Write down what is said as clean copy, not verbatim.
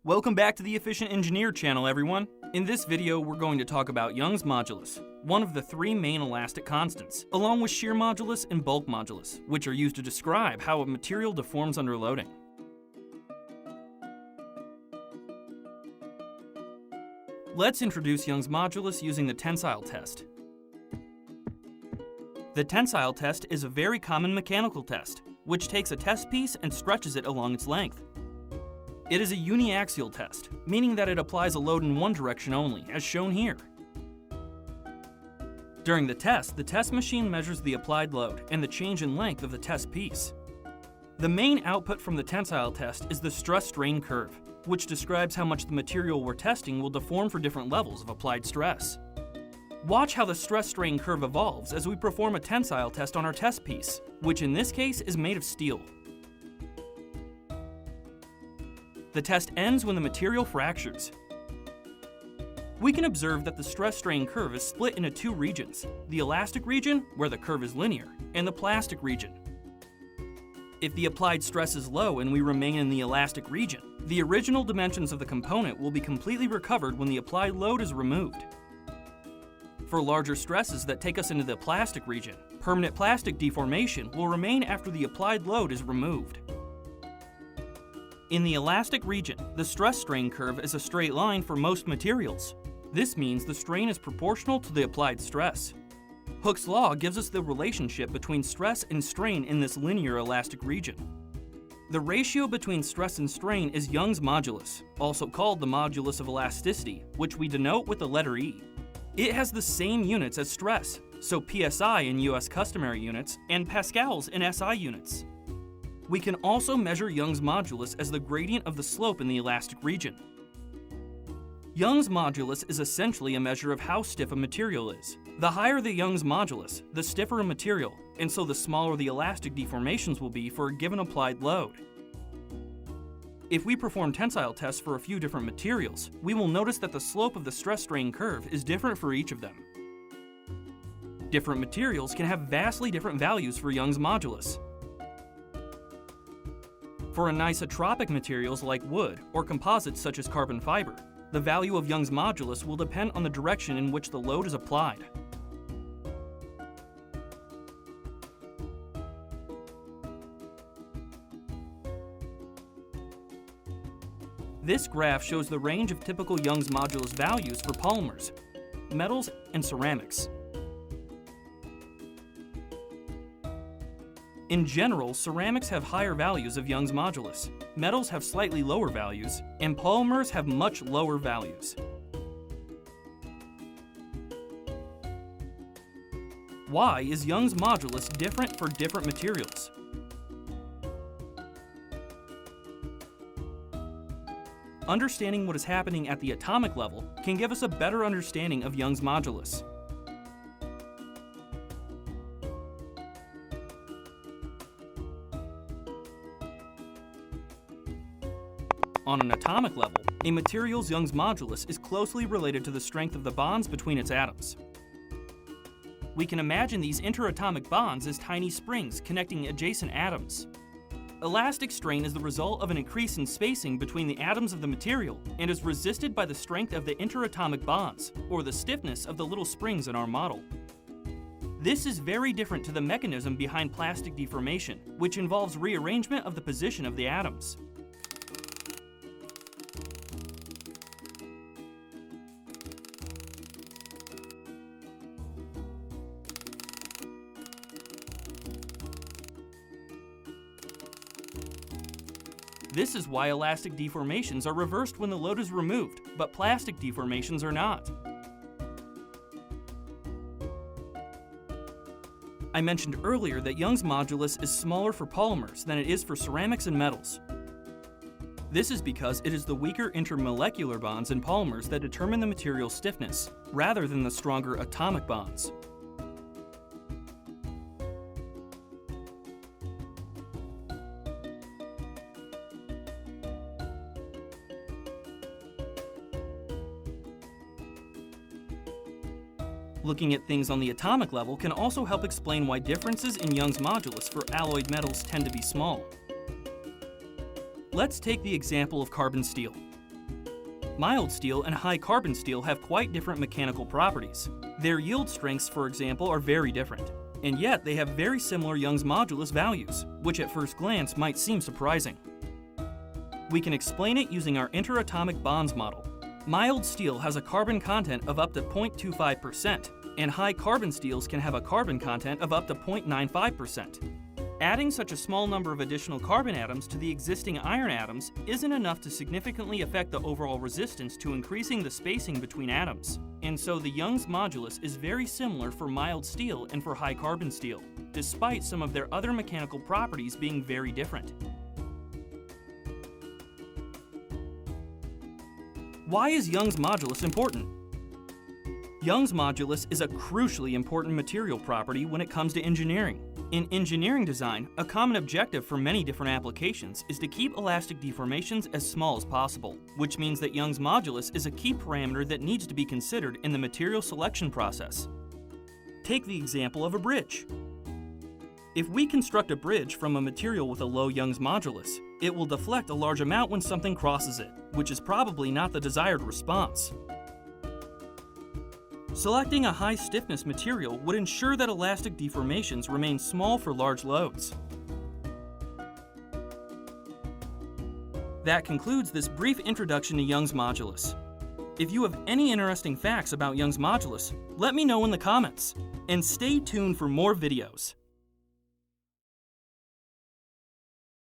Welcome back to the Efficient Engineer channel, everyone. In this video, we're going to talk about Young's modulus, one of the three main elastic constants, along with shear modulus and bulk modulus, which are used to describe how a material deforms under loading. Let's introduce Young's modulus using the tensile test. The tensile test is a very common mechanical test, which takes a test piece and stretches it along its length. It is a uniaxial test, meaning that it applies a load in one direction only, as shown here. During the test machine measures the applied load and the change in length of the test piece. The main output from the tensile test is the stress-strain curve, which describes how much the material we're testing will deform for different levels of applied stress. Watch how the stress-strain curve evolves as we perform a tensile test on our test piece, which in this case is made of steel. The test ends when the material fractures. We can observe that the stress-strain curve is split into two regions, the elastic region, where the curve is linear, and the plastic region. If the applied stress is low and we remain in the elastic region, the original dimensions of the component will be completely recovered when the applied load is removed. For larger stresses that take us into the plastic region, permanent plastic deformation will remain after the applied load is removed. In the elastic region, the stress-strain curve is a straight line for most materials. This means the strain is proportional to the applied stress. Hooke's law gives us the relationship between stress and strain in this linear elastic region. The ratio between stress and strain is Young's modulus, also called the modulus of elasticity, which we denote with the letter E. It has the same units as stress, so PSI in US customary units and pascals in SI units. We can also measure Young's modulus as the gradient of the slope in the elastic region. Young's modulus is essentially a measure of how stiff a material is. The higher the Young's modulus, the stiffer a material, and so the smaller the elastic deformations will be for a given applied load. If we perform tensile tests for a few different materials, we will notice that the slope of the stress-strain curve is different for each of them. Different materials can have vastly different values for Young's modulus. For anisotropic materials like wood or composites such as carbon fiber, the value of Young's modulus will depend on the direction in which the load is applied. This graph shows the range of typical Young's modulus values for polymers, metals, and ceramics. In general, ceramics have higher values of Young's modulus, metals have slightly lower values, and polymers have much lower values. Why is Young's modulus different for different materials? Understanding what is happening at the atomic level can give us a better understanding of Young's modulus. On an atomic level, a material's Young's modulus is closely related to the strength of the bonds between its atoms. We can imagine these interatomic bonds as tiny springs connecting adjacent atoms. Elastic strain is the result of an increase in spacing between the atoms of the material and is resisted by the strength of the interatomic bonds, or the stiffness of the little springs in our model. This is very different to the mechanism behind plastic deformation, which involves rearrangement of the position of the atoms. This is why elastic deformations are reversed when the load is removed, but plastic deformations are not. I mentioned earlier that Young's modulus is smaller for polymers than it is for ceramics and metals. This is because it is the weaker intermolecular bonds in polymers that determine the material's stiffness, rather than the stronger atomic bonds. Looking at things on the atomic level can also help explain why differences in Young's modulus for alloyed metals tend to be small. Let's take the example of carbon steel. Mild steel and high carbon steel have quite different mechanical properties. Their yield strengths, for example, are very different. And yet they have very similar Young's modulus values, which at first glance might seem surprising. We can explain it using our interatomic bonds model. Mild steel has a carbon content of up to 0.25%, and high carbon steels can have a carbon content of up to 0.95%. Adding such a small number of additional carbon atoms to the existing iron atoms isn't enough to significantly affect the overall resistance to increasing the spacing between atoms. And so the Young's modulus is very similar for mild steel and for high carbon steel, despite some of their other mechanical properties being very different. Why is Young's modulus important? Young's modulus is a crucially important material property when it comes to engineering. In engineering design, a common objective for many different applications is to keep elastic deformations as small as possible, which means that Young's modulus is a key parameter that needs to be considered in the material selection process. Take the example of a bridge. If we construct a bridge from a material with a low Young's modulus, it will deflect a large amount when something crosses it, which is probably not the desired response. Selecting a high stiffness material would ensure that elastic deformations remain small for large loads. That concludes this brief introduction to Young's modulus. If you have any interesting facts about Young's modulus, let me know in the comments, and stay tuned for more videos.